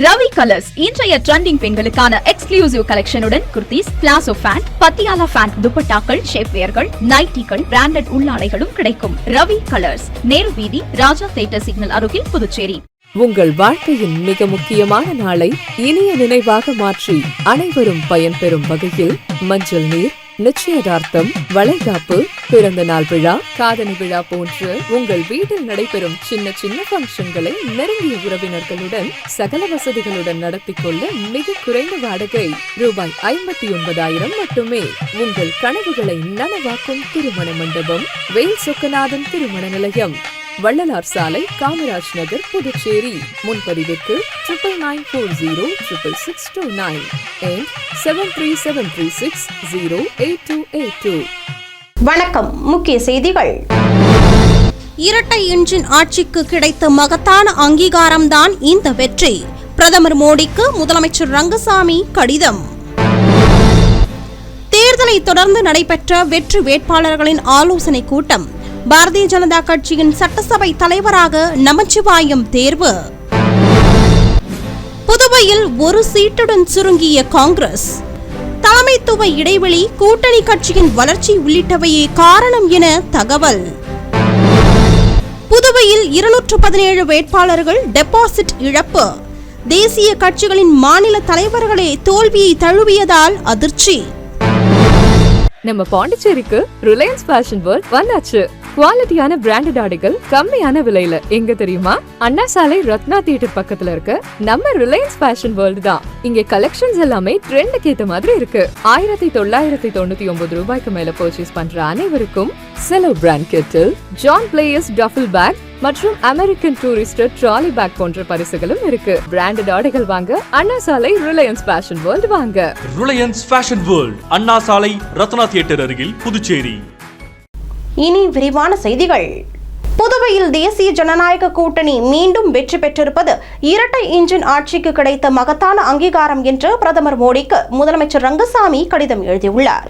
Ravi colours இன்றைய trending பெண்களுக்கான exclusive கலெக்ஷனுடன் kurtis, palazzo pant, Patiala pant, துப்பட்டாக்கள், ஷேப்வேர்கள், நைட்டிகள், பிராண்டட் உள்ளாடைகளும் கிடைக்கும். ரவி கலர்ஸ், நேரு வீதி, ராஜா தியேட்டர் சிக்னல் அருகில், புதுச்சேரி. உங்கள் வாழ்க்கையின் மிக முக்கியமான நாளை இனிய நினைவாக மாற்றி அனைவரும் பயன்பெறும் வகையில் மஞ்சள் நீர், நிச்சயதார்த்தம், வளைகாப்பு, பிறந்த நாள் விழா, காதணி விழா போன்று உங்கள் வீட்டில் நடைபெறும் சின்ன சின்ன பங்கன்களை நெருங்கிய உறவினர்களுடன் சகல வசதிகளுடன் நடத்திக் கொள்ள மிக குறைந்த வாடகை ரூபாய் 59,000 மட்டுமே. உங்கள் கனவுகளை நனவாக்கும் திருமண மண்டபம் வேல் சொக்கநாதன் திருமண நிலையம், வள்ளலார் சாலை, காமராஜ் நகர், புதுச்சேரி. முன்பதிவிற்கு 99406629 and 7373608282. வணக்கம். முக்கிய செய்திகள். இரட்டை என்ஜின் ஆட்சிக்கு கிடைத்த மகத்தான அங்கீகாரம்தான் இந்த வெற்றி. பிரதமர் மோடிக்கு முதலமைச்சர் ரங்கசாமி கடிதம். தேர்தலை தொடர்ந்து நடைபெற்ற வெற்றி வேட்பாளர்களின் ஆலோசனை கூட்டம். பாரதிய ஜனதா கட்சியின் சட்டசபை தலைவராக நமச்சிவாயம் தேர்வு. புதுவையில் ஒரு சீட்டுடன் சுருங்கிய காங்கிரஸ். தலைமைத்துவ இடைவெளி, கூட்டணி கட்சியின் வளர்ச்சி உள்ளிட்டவையே காரணம் என தகவல். புதுவையில் 217 வேட்பாளர்கள் டெபாசிட் இழப்பு. தேசிய கட்சிகளின் மாநில தலைவர்களே தோல்வியை தழுவியதால் அதிர்ச்சி. நம்ம பாண்டிச்சேரிக்கு ரிலையன்ஸ் ஃபேஷன் வேர்ல்ட் வந்தாச்சு. குவாலிட்டியான பிராண்டட் ஆடைகள் கம்மியான விலையில. எங்க தெரியுமா? அண்ணா சாலை ரத்னா தியேட்டர் பக்கத்துல இருக்க நம்ம ரிலையன்ஸ் ஃபேஷன் வேர்ல்ட் தான். இங்க கலெக்ஷன்ஸ் எல்லாமே ட்ரெண்டுக்கு ஏத்த மாதிரி இருக்கு. 1999 ரூபாய்க்கு மேல பர்ச்சேஸ் பண்ற அனைவருக்கும் Cello brand kettle, John Players duffel bag மற்றும் அமெரிக்கன் டூரிஸ்டர் ட்ராலி பேக் போன்ற பரிசுகளும் இருக்கு. பிராண்டட் ஆடைகள் வாங்க Anna Salai Reliance Fashion World வாங்க. Reliance Fashion World, Anna Salai Rathna theatre அருகில், புதுச்சேரி. இனி விரிவான செய்திகள். புதுவையில் தேசிய ஜனநாயக கூட்டணி மீண்டும் வெற்றி பெற்றிருப்பது இரட்டை இன்ஜின் ஆட்சிக்கு கிடைத்த மகத்தான அங்கீகாரம் என்று பிரதமர் மோடிக்கு முதலமைச்சர் ரங்கசாமி கடிதம் எழுதியுள்ளார்.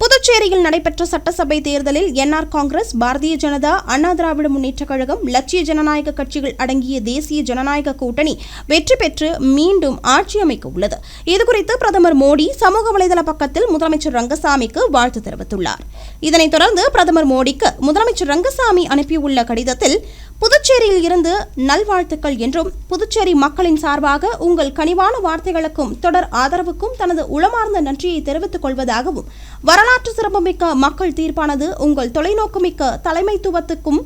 புதுச்சேரியில் நடைபெற்ற சட்டசபை தேர்தலில் என்ஆர் காங்கிரஸ், பாரதிய ஜனதா, அண்ணா திராவிட முன்னேற்றக் கழகம், லட்சிய ஜனநாயக கட்சிகள் அடங்கிய தேசிய ஜனநாயக கூட்டணி வெற்றி பெற்று மீண்டும் ஆட்சி அமைக்க உள்ளது. இதுகுறித்து பிரதமர் மோடி சமூக வலைதள பக்கத்தில் முதலமைச்சர் ரங்கசாமிக்கு வாழ்த்து தெரிவித்துள்ளார். இதனைத் தொடர்ந்து பிரதமர் மோடிக்கு முதலமைச்சர் ரங்கசாமி அனுப்பியுள்ள கடிதத்தில், புதுச்சேரியில் இருந்து நல்வாழ்த்துக்கள் என்றும், புதுச்சேரி மக்களின் சார்பாக உங்கள் கனிவான வார்த்தைகளுக்கும் தொடர் ஆதரவுக்கும் தனது உளமார்ந்த நன்றியை தெரிவித்துக் கொள்வதாகவும், வரலாற்று சிறப்புமிக்க மக்கள் தீர்ப்பானது உங்கள் தொலைநோக்குமிக்க தலைமைத்துவத்துக்கும்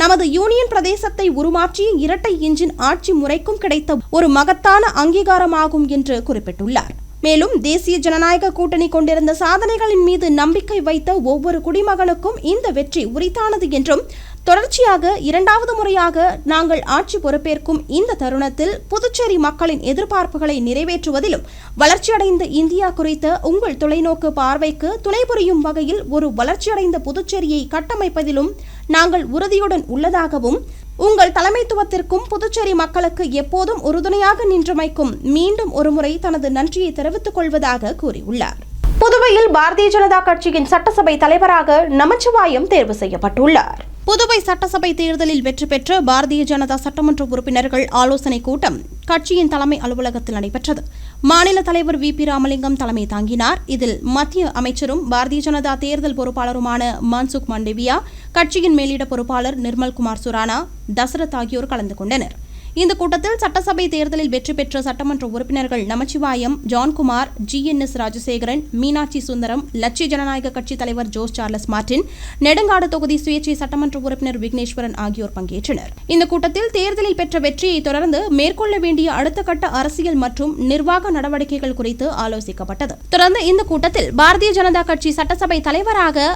நமது யூனியன் பிரதேசத்தை உருமாற்றிய இரட்டை இன்ஜின் ஆட்சி முறைக்கும் கிடைத்த ஒரு மகத்தான அங்கீகாரமாகும் என்று குறிப்பிட்டுள்ளார். மேலும் தேசிய ஜனநாயக கூட்டணி கொண்டிருந்த சாதனைகளின் மீது நம்பிக்கை வைத்த ஒவ்வொரு குடிமகனுக்கும் இந்த வெற்றி உரித்தானது என்றும், தொடர்ச்சியாக 2வது முறையாக நாங்கள் ஆட்சி பொறுப்பேற்கும் இந்த தருணத்தில் புதுச்சேரி மக்களின் எதிர்பார்ப்புகளை நிறைவேற்றுவதிலும், வளர்ச்சியடைந்த இந்தியா குறித்த உங்கள் தொலைநோக்கு பார்வைக்கு துணை புரியும் வகையில் ஒரு வளர்ச்சியடைந்த புதுச்சேரியை கட்டமைப்பதிலும் நாங்கள் உறுதியுடன் உள்ளதாகவும், உங்கள் தலைமைத்துவத்திற்கும் புதுச்சேரி மக்களுக்கு எப்போதும் உறுதுணையாக நின்றமைக்கும் மீண்டும் ஒருமுறை தனது நன்றியை தெரிவித்துக் கொள்வதாக கூறியுள்ளார். புதுவையில் பாரதிய ஜனதா கட்சியின் சட்டசபை தலைவராக நமச்சிவாயம் தேர்வு செய்யப்பட்டுள்ளார். புதுவை சட்டசபை தேர்தலில் வெற்றி பெற்ற பாரதிய ஜனதா சட்டமன்ற உறுப்பினர்கள் ஆலோசனை கூட்டம் கட்சியின் தலைமை அலுவலகத்தில் நடைபெற்றது. மாநில தலைவர் வி. பி. ராமலிங்கம் தலைமை தாங்கினார். இதில் மத்திய அமைச்சரும் பாரதிய ஜனதா தேர்தல் பொறுப்பாளருமான மன்சுக் மாண்டவியா, கட்சியின் மேலிட பொறுப்பாளர் நிர்மல்குமார் சுரானா, தசரத் ஆகியோர் கலந்து கொண்டனர். இந்த கூட்டத்தில் சட்டசபை தேர்தலில் வெற்றி பெற்ற சட்டமன்ற உறுப்பினர்கள் நமச்சிவாயம், ஜான்குமார், GNS ராஜசேகரன், மீனாட்சி சுந்தரம், லட்சிய ஜனநாயக கட்சி தலைவர் ஜோஸ் சார்லஸ் மார்டின், நெடுங்காடு தொகுதி சுயேட்சை சட்டமன்ற உறுப்பினர் விக்னேஸ்வரன் ஆகியோர் பங்கேற்றனர். இந்த கூட்டத்தில் தேர்தலில் பெற்ற வெற்றியை தொடர்ந்து மேற்கொள்ள வேண்டிய அடுத்த கட்ட அரசியல் மற்றும் நிர்வாக நடவடிக்கைகள் குறித்து ஆலோசிக்கப்பட்டது. தொடர்ந்து இந்த கூட்டத்தில் பாரதிய ஜனதா கட்சி சட்டசபை தலைவராக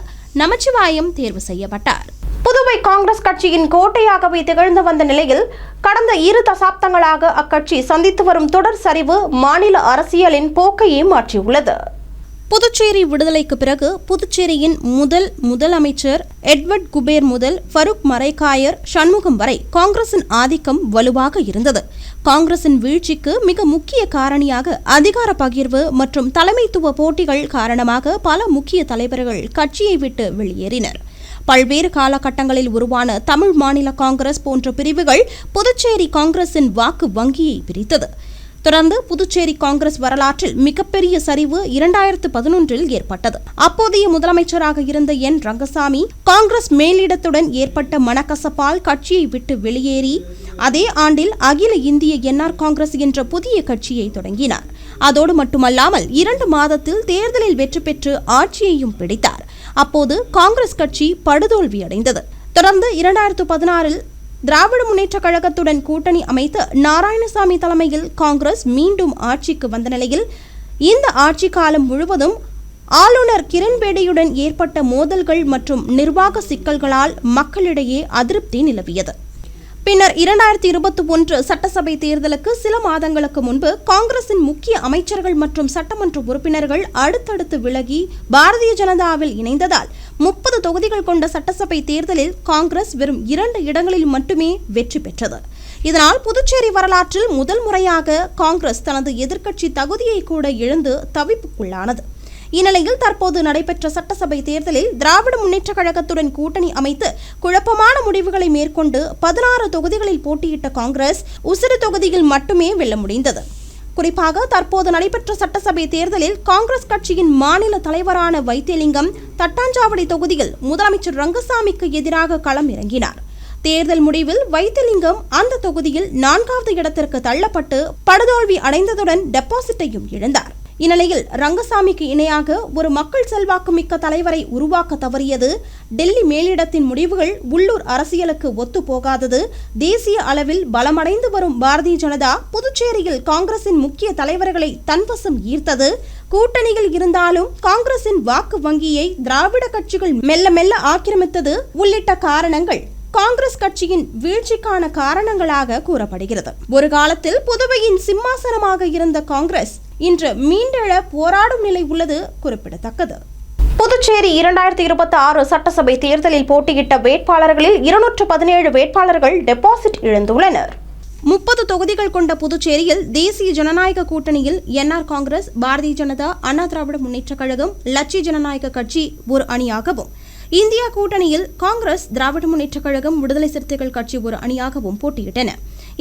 நமச்சிவாயம் தேர்வு செய்யப்பட்டார். புதுவை காங்கிரஸ் கட்சியின் கோட்டையாகவே திகழ்ந்து வந்த நிலையில் கடந்த 2 தசாப்தங்களாக அக்கட்சி சந்தித்து வரும் தொடர் சரிவு மாநில அரசியலின் போக்கையே மாற்றியுள்ளது. புதுச்சேரி விடுதலைக்கு பிறகு புதுச்சேரியின் முதலமைச்சர் எட்வர்ட் குபேர் முதல் ஃபருக் மரைக்காயர், சண்முகம் வரை காங்கிரசின் ஆதிக்கம் வலுவாக இருந்தது. காங்கிரசின் வீழ்ச்சிக்கு மிக முக்கிய காரணியாக அதிகார பகிர்வு மற்றும் தலைமைத்துவ போட்டிகள் காரணமாக பல முக்கிய தலைவர்கள் கட்சியை விட்டு வெளியேறினர். பல்வேறு காலகட்டங்களில் உருவான தமிழ் மாநில காங்கிரஸ் போன்ற பிரிவுகள் புதுச்சேரி காங்கிரசின் வாக்கு வங்கியை பிரித்தது. தொடர்ந்து புதுச்சேரி காங்கிரஸ் வரலாற்றில் மிகப்பெரிய சரிவு 2011 ஏற்பட்டது. அப்போதைய முதலமைச்சராக இருந்த என் ரங்கசாமி காங்கிரஸ் மேலிடத்துடன் ஏற்பட்ட மனக்கசப்பால் கட்சியை விட்டு வெளியேறி அதே ஆண்டில் அகில இந்திய என்ஆர் காங்கிரஸ் என்ற புதிய கட்சியை தொடங்கினார். அதோடு மட்டுமல்லாமல் 2 மாதத்தில் தேர்தலில் வெற்றி பெற்று ஆட்சியையும் பிடித்தார். அப்போது காங்கிரஸ் கட்சி படுதோல்வி அடைந்தது. தொடர்ந்து 2016 திராவிட முன்னேற்ற கழகத்துடன் கூட்டணி அமைத்து நாராயணசாமி தலைமையில் காங்கிரஸ் மீண்டும் ஆட்சிக்கு வந்த நிலையில் இந்த ஆட்சி காலம் முழுவதும் ஆளுநர் கிரண்பேடியுடன் ஏற்பட்ட மோதல்கள் மற்றும் நிர்வாக சிக்கல்களால் மக்களிடையே அதிருப்தி நிலவியது. பின்னர் 2021 சட்டசபை தேர்தலுக்கு சில மாதங்களுக்கு முன்பு காங்கிரசின் முக்கிய அமைச்சர்கள் மற்றும் சட்டமன்ற உறுப்பினர்கள் அடுத்தடுத்து விலகி பாரதிய ஜனதாவில் இணைந்ததால் 30 தொகுதிகள் கொண்ட சட்டசபை தேர்தலில் காங்கிரஸ் வெறும் 2 இடங்களில் மட்டுமே வெற்றி பெற்றது. இதனால் புதுச்சேரி வரலாற்றில் முதல் முறையாக காங்கிரஸ் தனது எதிர்க்கட்சி தகுதியை கூட இழந்து தவிப்புக்குள்ளானது. இந்நிலையில் தற்போது நடைபெற்ற சட்டசபை தேர்தலில் திராவிட முன்னேற்ற கழகத்துடன் கூட்டணி அமைத்து குழப்பமான முடிவுகளை மேற்கொண்டு 16 தொகுதிகளில் போட்டியிட்ட காங்கிரஸ் உசிறு தொகுதியில் மட்டுமே வெல்ல முடிந்தது. குறிப்பாக தற்போது நடைபெற்ற சட்டசபை தேர்தலில் காங்கிரஸ் கட்சியின் மாநில தலைவரான வைத்தியலிங்கம் தட்டாஞ்சாவடி தொகுதியில் முதலமைச்சர் ரங்கசாமிக்கு எதிராக களம் இறங்கினார். தேர்தல் முடிவில் வைத்தியலிங்கம் அந்த தொகுதியில் 4வது இடத்திற்கு தள்ளப்பட்டு படுதோல்வி அடைந்ததுடன் டெபாசிட்டையும் இழந்தார். இந்நிலையில் ரங்கசாமிக்கு இணையாக ஒரு மக்கள் செல்வாக்கு மிக்க தலைவரை உருவாக்க தவறியது, டெல்லி மேலிடத்தின் முடிவுகள் உள்ளூர் அரசியலுக்கு ஒத்துப்போகாதது, தேசிய அளவில் பலமடைந்து வரும் பாரதிய ஜனதா புதுச்சேரியில் காங்கிரசின் முக்கிய தலைவர்களை தன்வசம் ஈர்த்தது, கூட்டணியில் இருந்தாலும் காங்கிரசின் வாக்கு வங்கியை திராவிட கட்சிகள் மெல்ல மெல்ல ஆக்கிரமித்தது உள்ளிட்ட காரணங்கள் காங்கிரஸ் கட்சியின் வீழ்ச்சிக்கான காரணங்களாக கூறப்படுகிறது. ஒரு காலத்தில் புதுவையின் சிம்மாசனமாக இருந்த காங்கிரஸ் இன்று மீண்டெழ போராடும் நிலை உள்ளது குறிப்பிடத்தக்கது. புதுச்சேரி 2026 சட்டசபை தேர்தலில் போட்டியிட்ட வேட்பாளர்களில் 217 வேட்பாளர்கள் டெபாசிட் இழந்துள்ளனர். 30 தொகுதிகள் கொண்ட புதுச்சேரியில் தேசிய ஜனநாயக கூட்டணியில் என்ஆர் காங்கிரஸ், பாரதிய ஜனதா, அண்ணா திராவிட முன்னேற்ற கழகம், லட்சிய ஜனநாயக கட்சி ஒரு அணியாகவும், இந்தியா கூட்டணியில் காங்கிரஸ், திராவிட முன்னேற்ற கழகம், விடுதலை சிறுத்தைகள் கட்சி ஒரு அணியாகவும் போட்டியிட்டன.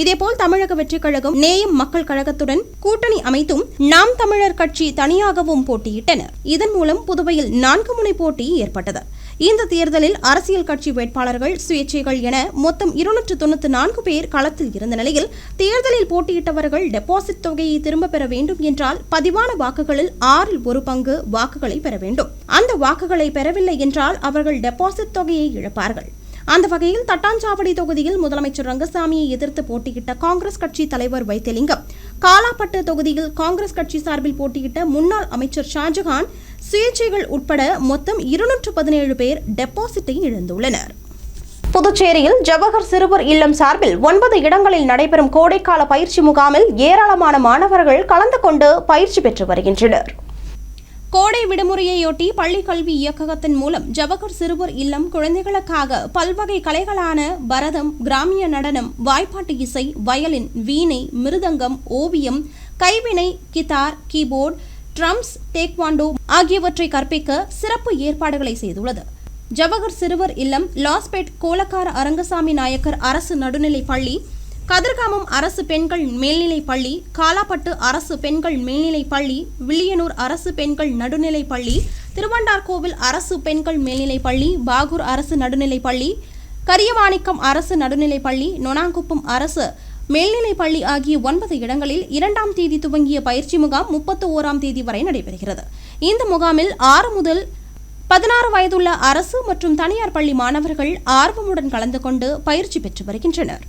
இதேபோல் தமிழக வெற்றிக் கழகம், நேயம் மக்கள் கழகத்துடன் கூட்டணி அமைத்தும் நாம் தமிழர் கட்சி தனியாகவும் போட்டியிட்டனர். இதன் மூலம் புதுவையில் 4 முனை போட்டி ஏற்பட்டது. இந்த தேர்தலில் அரசியல் கட்சி வேட்பாளர்கள், சுயேட்சைகள் என மொத்தம் 294 பேர் களத்தில் இருந்த நிலையில் தேர்தலில் போட்டியிட்டவர்கள் டெபாசிட் தொகையை திரும்ப பெற வேண்டும் என்றால் பதிவான வாக்குகளில் 6 1 பங்கு வாக்குகளை பெற வேண்டும். அந்த வாக்குகளை பெறவில்லை என்றால் அவர்கள் டெபாசிட் தொகையை இழப்பார்கள். அந்த வகையில் தட்டாஞ்சாவடி தொகுதியில் முதலமைச்சர் ரங்கசாமியை எதிர்த்து போட்டியிட்ட காங்கிரஸ் கட்சி தலைவர் வைத்தியலிங்கம், காலாப்பட்டு தொகுதியில் காங்கிரஸ் கட்சி சார்பில் போட்டியிட்ட முன்னாள் அமைச்சர் ஷாஜகான், சுயேட்சைகள் உட்பட மொத்தம் 217 பேர் டெபாசிட்டை இழந்துள்ளனர். புதுச்சேரியில் ஜவஹர் சிறுவர் இல்லம் சார்பில் 9 இடங்களில் நடைபெறும் கோடைக்கால பயிற்சி முகாமில் ஏராளமான மாணவர்கள் கலந்து கொண்டு பயிற்சி பெற்று வருகின்றனர். கோடை விடுமுறையொட்டி பள்ளி கல்வி இயக்ககத்தின் மூலம் ஜவஹர் சிறுவர் இல்லம் குழந்தைகளுக்காக பல்வகை கலைகளான பரதம், கிராமிய நடனம், வாய்ப்பாட்டு இசை, வயலின், வீணை, மிருதங்கம், ஓவியம், கைவினை, கிதார், கீபோர்டு, ட்ரம்ஸ், டேக்வாண்டோ ஆகியவற்றை கற்பிக்க சிறப்பு ஏற்பாடுகளை செய்துள்ளது. ஜவஹர் சிறுவர் இல்லம் லாஸ்பேட் கோலக்கார அரங்கசாமி நாயக்கர் அரசு நடுநிலைப் பள்ளி, கதிர்காமம் அரசு பெண்கள் மேல்நிலைப் பள்ளி, காலாப்பட்டு அரசு பெண்கள் மேல்நிலைப் பள்ளி, வில்லியனூர் அரசு பெண்கள் நடுநிலைப் பள்ளி, திருவண்டார்கோவில் அரசு பெண்கள் மேல்நிலைப் பள்ளி, பாகூர் அரசு நடுநிலைப் பள்ளி, கரியமாணிக்கம் அரசு நடுநிலைப் பள்ளி, நொனாங்குப்பம் அரசு மேல்நிலைப் பள்ளி ஆகிய 9 இடங்களில் 2ஆம் தேதி துவங்கிய பயிற்சி முகாம் 31ஆம் தேதி வரை நடைபெறுகிறது. இந்த முகாமில் 6 முதல் 16 வயதுள்ள அரசு மற்றும் தனியார் பள்ளி மாணவர்கள் ஆர்வமுடன் கலந்து கொண்டு பயிற்சி பெற்று வருகின்றனர்.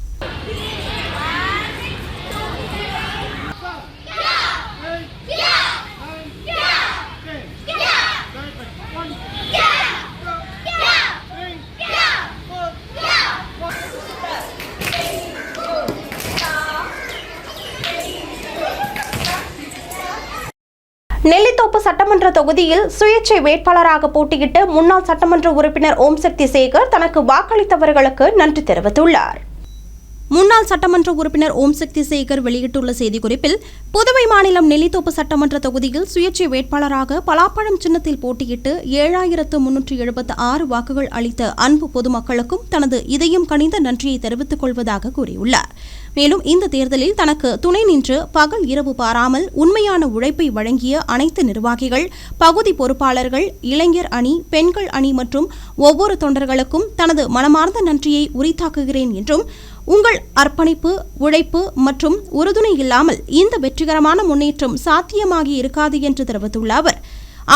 நெல்லித்தோப்பு சட்டமன்ற தொகுதியில் சுயேட்சை வேட்பாளராக போட்டியிட்ட முன்னாள் சட்டமன்ற உறுப்பினர் ஓம் சக்தி சேகர் தனக்கு வாக்களித்தவர்களுக்கு நன்றி தெரிவித்துள்ளார். முன்னாள் சட்டமன்ற உறுப்பினர் ஓம் சக்தி சேகர் வெளியிட்டுள்ள செய்திக்குறிப்பில், புதுவை மாநிலம் நெல்லித்தோப்பு சட்டமன்ற தொகுதியில் சுயேட்சை வேட்பாளராக பலாப்பழம் சின்னத்தில் போட்டியிட்டு 7376 வாக்குகள் அளித்த அன்பு பொதுமக்களுக்கும் தனது இதயம் கனிந்த நன்றியை தெரிவித்துக் கொள்வதாக கூறியுள்ளார். மேலும் இந்த தேர்தலில் தனக்கு துணை நின்று பகல் இரவு பாராமல் உண்மையான உழைப்பை வழங்கிய அனைத்து நிர்வாகிகள், பகுதி பொறுப்பாளர்கள், இளைஞர் அணி, பெண்கள் அணி மற்றும் ஒவ்வொரு தொண்டர்களுக்கும் தனது மனமார்ந்த நன்றியை உரித்தாக்குகிறேன் என்றும், உங்கள் அர்ப்பணிப்பு, உழைப்பு மற்றும் உறுதுணை இல்லாமல் இந்த வெற்றிகரமான முன்னேற்றம் சாத்தியமாகி இருக்காது என்று தெரிவித்துள்ள அவர்,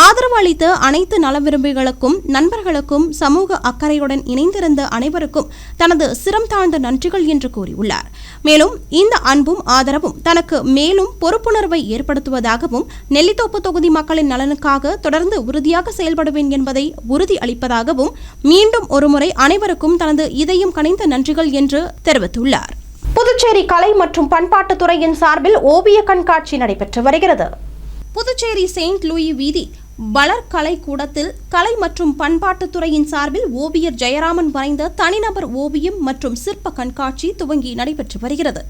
ஆதரவு அளித்த அனைத்து நலவிரும்பிகளுக்கும், நண்பர்களுக்கும், சமூக அக்கறையுடன் இணைந்திருந்த அனைவருக்கும் தனது சிரம் தாழ்ந்த நன்றிகள் என்று கூறியுள்ளார். மேலும் இந்த அன்பும் ஆதரவும் தனக்கு மேலும் பொறுப்புணர்வை ஏற்படுத்துவதாகவும், நெல்லித்தோப்பு தொகுதி மக்களின் நலனுக்காக தொடர்ந்து உறுதியாக செயல்படுவேன் என்பதை உறுதி அளிப்பதாகவும் மீண்டும் ஒருமுறை அனைவருக்கும் தனது இதயம் கனிந்த நன்றிகள் என்று தெரிவித்துள்ளார். புதுச்சேரி கலை மற்றும் பண்பாட்டுத்துறையின் சார்பில் ஓவிய கண்காட்சி நடைபெற்று வருகிறது. புதுச்சேரி செயின்ட் லூயி வீதி வளர் கலை கூடத்தில் கலை மற்றும் பண்பாட்டுத்துறையின் சார்பில் ஓவியர் ஜெயராமன் வரைந்த தனிநபர் ஓவியம் மற்றும் சிற்ப கண்காட்சி துவங்கி நடைபெற்று வருகிறது.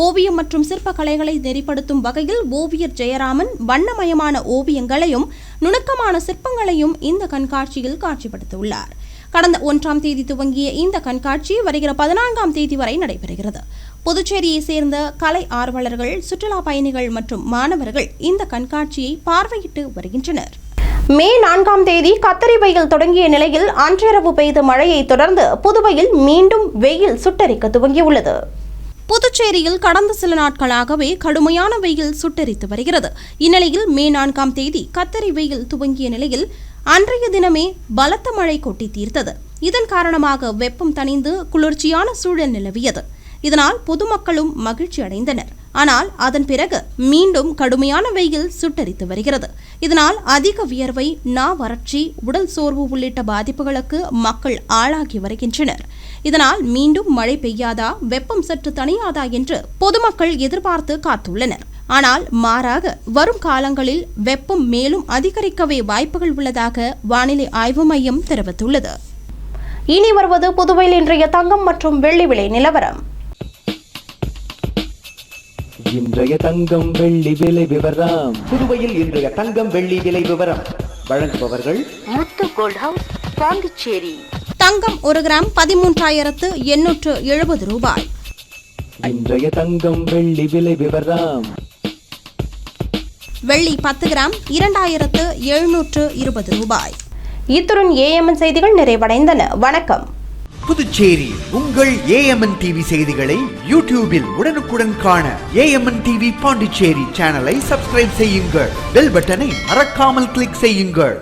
ஓவியம் மற்றும் சிற்ப கலைகளை நெறிப்படுத்தும் வகையில் ஓவியர் ஜெயராமன் வண்ணமயமான ஓவியங்களையும் நுணுக்கமான சிற்பங்களையும் இந்த கண்காட்சியில் காட்சிப்படுத்தியுள்ளார். கடந்த 1ஆம் தேதி துவங்கிய இந்த கண்காட்சி வருகிற 14ஆம் தேதி வரை நடைபெறுகிறது. புதுச்சேரியை சேர்ந்த கலை ஆர்வலர்கள், சுற்றுலா பயணிகள் மற்றும் மாணவர்கள் இந்த கண்காட்சியை பார்வையிட்டு வருகின்றனர். மே 4ஆம் தேதி கத்தரி வெயில் தொடங்கிய நிலையில் அன்றிரவு பெய்த மழையை தொடர்ந்து புதுவையில் மீண்டும் வெயில் சுட்டெரிக்க துவங்கியுள்ளது. புதுச்சேரியில் கடந்த சில நாட்களாகவே கடுமையான வெயில் சுட்டெரித்து வருகிறது. இந்நிலையில் மே 4ஆம் தேதி கத்தரி வெயில் துவங்கிய நிலையில் அன்றைய தினமே பலத்த மழை கொட்டி தீர்த்தது. இதன் காரணமாக வெப்பம் தணிந்து குளிர்ச்சியான சூழல் நிலவியது. இதனால் பொதுமக்களும் மகிழ்ச்சி அடைந்தனர். ஆனால் அதன் பிறகு மீண்டும் கடுமையான வெயில் சுட்டெரித்து வருகிறது. இதனால் அதிக வியர்வை, வறட்சி, உடல் சோர்வு உள்ளிட்ட பாதிப்புகளுக்கு மக்கள் ஆளாகி வருகின்றனர். இதனால் மீண்டும் மழை பெய்யாதா, வெப்பம் சற்று தணியாதா என்று பொதுமக்கள் எதிர்பார்த்து காத்துள்ளனர். ஆனால் மாறாக வரும் காலங்களில் வெப்பம் மேலும் அதிகரிக்கவே வாய்ப்புகள் உள்ளதாக வானிலை ஆய்வு மையம் தெரிவித்துள்ளது. இனி வருவது புதுவையில் இன்றைய தங்கம் மற்றும் வெள்ளி விலை நிலவரம். இன்றைய தங்கம் வெள்ளி விலை விவரம். புதுவையில் இன்றைய தங்கம் வெள்ளி விலை விவரம் வழங்குபவர்கள் முத்து கோல்ட் ஹவுஸ், பாண்டிச்சேரி. தங்கம் 1 கிராம் 13,870 ரூபாய். இன்றைய தங்கம் வெள்ளி விலை விவரம். வெள்ளி 10 கிராம் 2,720 ரூபாய். இத்துடன் ஏஎம்என் செய்திகள் நிறைவடைந்தன. வணக்கம். புதுச்சேரி உங்கள் ஏஎம்என் டிவி செய்திகளை யூடியூபில் உடனுக்குடன் காண ஏஎம்என் டிவி பாண்டிச்சேரி சேனலை சப்ஸ்கிரைப் செய்யுங்கள். பெல் பட்டனை மறக்காமல் கிளிக் செய்யுங்கள்.